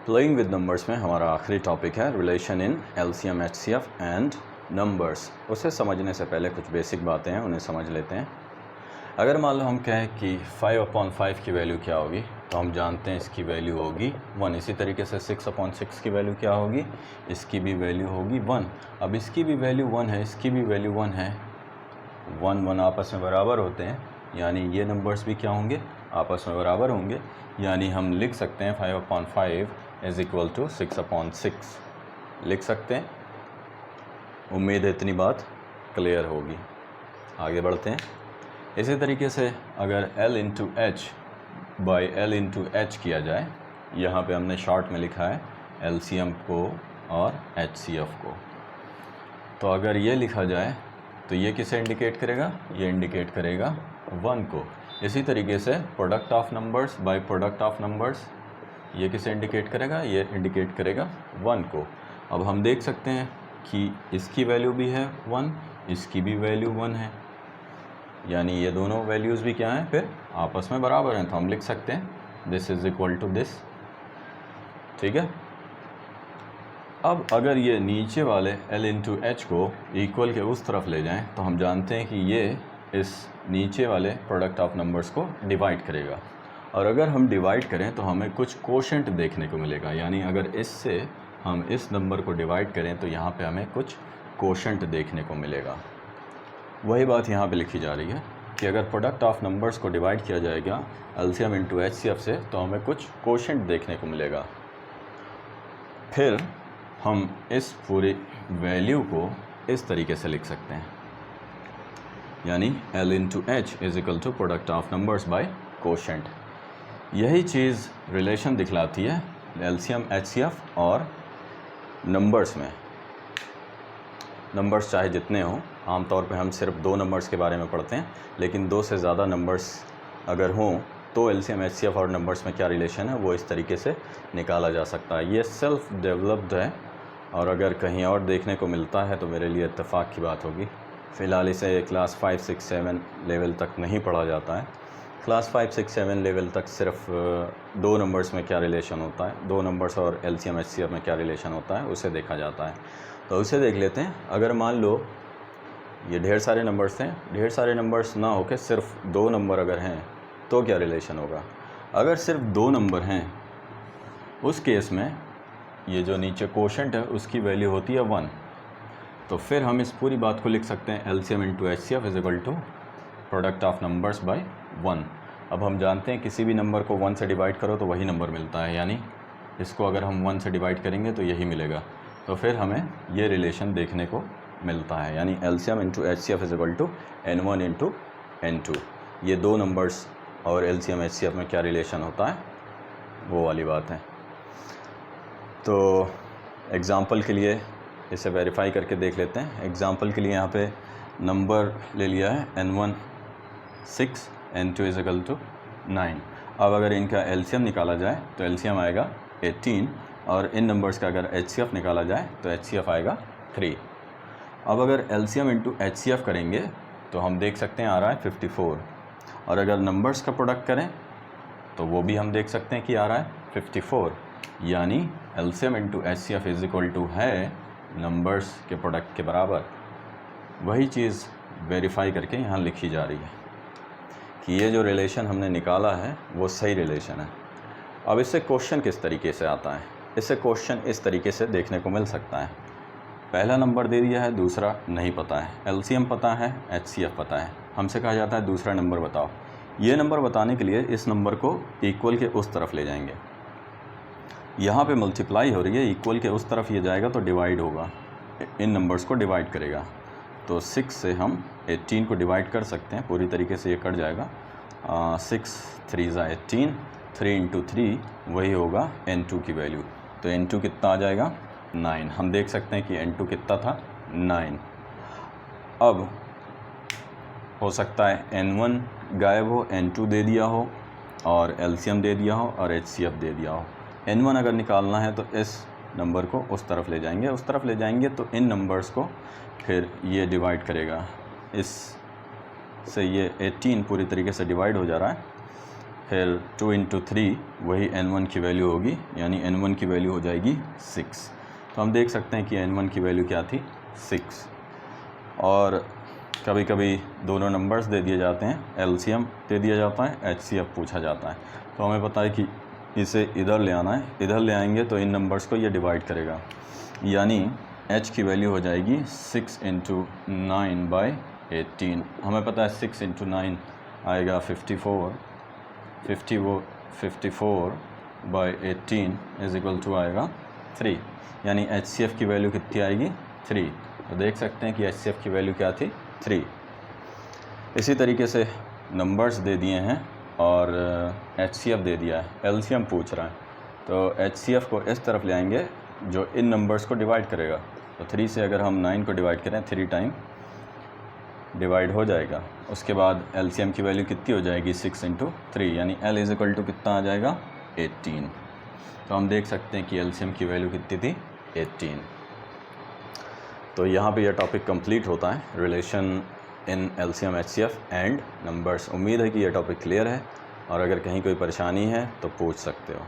Playing with numbers में हमारा आखिरी टॉपिक है relation in LCM, HCF and numbers. उसे समझने से पहले कुछ बेसिक बातें हैं, उन्हें समझ लेते हैं। अगर मान लो हम कहें कि 5/5 की वैल्यू क्या होगी, तो हम जानते हैं इसकी वैल्यू होगी 1। इसी तरीके से 6/6 की वैल्यू क्या होगी, इसकी भी वैल्यू होगी 1। अब इसकी भी वैल्यू 1 है, इसकी भी वैल्यू 1 है। 1 1 आपस में बराबर होते हैं, यानी ये नंबर्स भी क्या होंगे, आपस में बराबर होंगे। यानी हम लिख सकते हैं 5/5 इज़ इक्वल टू 6/6 लिख सकते हैं। उम्मीद है इतनी बात क्लियर होगी। आगे बढ़ते हैं। इसी तरीके से अगर L into H by L into H किया जाए, यहाँ पे हमने शॉर्ट में लिखा है LCM को और HCF को, तो अगर ये लिखा जाए तो ये किसे इंडिकेट करेगा, ये इंडिकेट करेगा 1 को। इसी तरीके से product of numbers by product of numbers, ये किसे इंडिकेट करेगा, ये इंडिकेट करेगा 1 को। अब हम देख सकते हैं कि इसकी वैल्यू भी है 1, इसकी भी वैल्यू 1 है, यानी ये दोनों वैल्यूज़ भी क्या हैं, फिर आपस में बराबर हैं। तो हम लिख सकते हैं this is equal to this. ठीक है। अब अगर ये नीचे वाले L इंटू एच को इक्वल के उस तरफ ले जाएं, तो हम जानते हैं कि ये इस नीचे वाले प्रोडक्ट ऑफ नंबर्स को डिवाइड करेगा। और अगर हम डिवाइड करें तो हमें कुछ कोशेंट देखने को मिलेगा, यानी अगर इससे हम इस नंबर को डिवाइड करें तो यहाँ पे हमें कुछ कोशेंट देखने को मिलेगा। वही बात यहाँ पे लिखी जा रही है कि अगर प्रोडक्ट ऑफ नंबर्स को डिवाइड किया जाएगा LCM इंटू HCF से, तो हमें कुछ कोशेंट देखने को मिलेगा। फिर हम इस पूरी वैल्यू को इस तरीके से लिख सकते हैं, यानी L into H is equal to product of numbers by quotient. यही चीज़ रिलेशन दिखलाती है LCM, HCF और नंबर्स में। नंबर्स चाहे जितने हों, आमतौर पे हम सिर्फ 2 नंबर्स के बारे में पढ़ते हैं, लेकिन 2 से ज़्यादा नंबर्स अगर हों तो LCM, HCF और नंबर्स में क्या रिलेशन है वो इस तरीके से निकाला जा सकता है। ये सेल्फ डेवलप्ड है, और अगर कहीं और देखने को मिलता है तो मेरे लिए इत्तेफाक की बात होगी। फ़िलहाल इसे क्लास 5, 6, 7 लेवल तक नहीं पढ़ा जाता है। क्लास 5, 6, 7 लेवल तक सिर्फ 2 नंबर्स में क्या रिलेशन होता है, 2 नंबर्स और LCM, HCF में क्या रिलेशन होता है उसे देखा जाता है। तो उसे देख लेते हैं। अगर मान लो ये ढेर सारे नंबर्स हैं, ढेर सारे नंबर्स ना होकर सिर्फ 2 नंबर अगर हैं तो क्या रिलेशन होगा। अगर सिर्फ 2 नंबर हैं, उस केस में ये जो नीचे कोशेंट है उसकी वैल्यू होती है 1। तो फिर हम इस पूरी बात को लिख सकते हैं LCM into HCF is equal to product of numbers by 1। अब हम जानते हैं किसी भी नंबर को 1 से डिवाइड करो तो वही नंबर मिलता है, यानी इसको अगर हम 1 से डिवाइड करेंगे तो यही मिलेगा। तो फिर हमें ये रिलेशन देखने को मिलता है, यानी LCM into HCF is equal to N1 into N2। ये 2 नंबर्स और LCM, HCF में क्या रिलेशन होता है वो वाली बात है। तो एग्ज़ाम्पल के लिए इसे वेरीफाई करके देख लेते हैं। एग्ज़ाम्पल के लिए यहाँ पे नंबर ले लिया है N1 6, N2 is equal to 9। अब अगर इनका LCM निकाला जाए तो LCM आएगा 18, और इन नंबर्स का अगर HCF निकाला जाए तो HCF आएगा 3। अब अगर LCM इंटू HCF करेंगे तो हम देख सकते हैं आ रहा है 54, और अगर नंबर्स का प्रोडक्ट करें तो वो भी हम देख सकते हैं कि आ रहा है 54, यानी LCM into HCF is equal to है नंबर्स के प्रोडक्ट के बराबर। वही चीज़ वेरीफाई करके यहाँ लिखी जा रही है कि ये जो रिलेशन हमने निकाला है वो सही रिलेशन है। अब इससे क्वेश्चन किस तरीके से आता है, इससे क्वेश्चन इस तरीके से देखने को मिल सकता है। पहला नंबर दे दिया है, दूसरा नहीं पता है, LCM पता है, HCF पता है, हमसे कहा जाता है दूसरा नंबर बताओ। ये नंबर बताने के लिए इस नंबर को इक्वल के उस तरफ ले जाएंगे। यहाँ पे मल्टीप्लाई हो रही है, इक्वल के उस तरफ ये जाएगा तो डिवाइड होगा, इन नंबर्स को डिवाइड करेगा। तो 6 से हम 18 को डिवाइड कर सकते हैं, पूरी तरीके से ये कट जाएगा। 6 3 ज़ा 18, 3 इंटू 3 वही होगा N2 की वैल्यू। तो N2 कितना आ जाएगा 9। हम देख सकते हैं कि N2 कितना था 9। अब हो सकता है N1 गायब हो, N2 दे दिया हो, और LCM दे दिया हो, और HCF दे दिया हो। N1 अगर निकालना है तो इस नंबर को उस तरफ ले जाएंगे, उस तरफ ले जाएंगे तो इन नंबर्स को फिर ये डिवाइड करेगा। इस से ये 18 पूरी तरीके से डिवाइड हो जा रहा है, फिर 2 इंटू 3 वही n1 की वैल्यू होगी, यानी n1 की वैल्यू हो जाएगी 6। तो हम देख सकते हैं कि n1 की वैल्यू क्या थी, 6। और कभी कभी दोनों नंबर्स दे दिए जाते हैं, LCM दे दिया जाता है, HCF पूछा जाता है। तो हमें पता है कि इसे इधर ले आना है, इधर ले आएंगे तो इन नंबर्स को ये डिवाइड करेगा, यानी h की वैल्यू हो जाएगी 6 इंटू 9 बाई 18। हमें पता है 6 इंटू 9 आएगा 54 बाई 18 इज इक्वल टू आएगा 3, यानी HCF की वैल्यू कितनी आएगी, 3। तो देख सकते हैं कि HCF की वैल्यू क्या थी, 3। इसी तरीके से नंबर्स दे दिए हैं और HCF दे दिया है, LCM पूछ रहा है, तो HCF को इस तरफ ले आएंगे जो इन नंबर्स को डिवाइड करेगा। तो 3 से अगर हम 9 को डिवाइड करें, 3 टाइम डिवाइड हो जाएगा। उसके बाद LCM की वैल्यू कितनी हो जाएगी, 6 इंटू 3, यानी L इज इक्वल टू कितना आ जाएगा, 18। तो हम देख सकते हैं कि LCM की वैल्यू कितनी थी, 18। तो यहाँ पे यह टॉपिक कंप्लीट होता है, relation in LCM HCF and numbers. उम्मीद है कि यह टॉपिक क्लियर है, और अगर कहीं कोई परेशानी है तो पूछ सकते हो।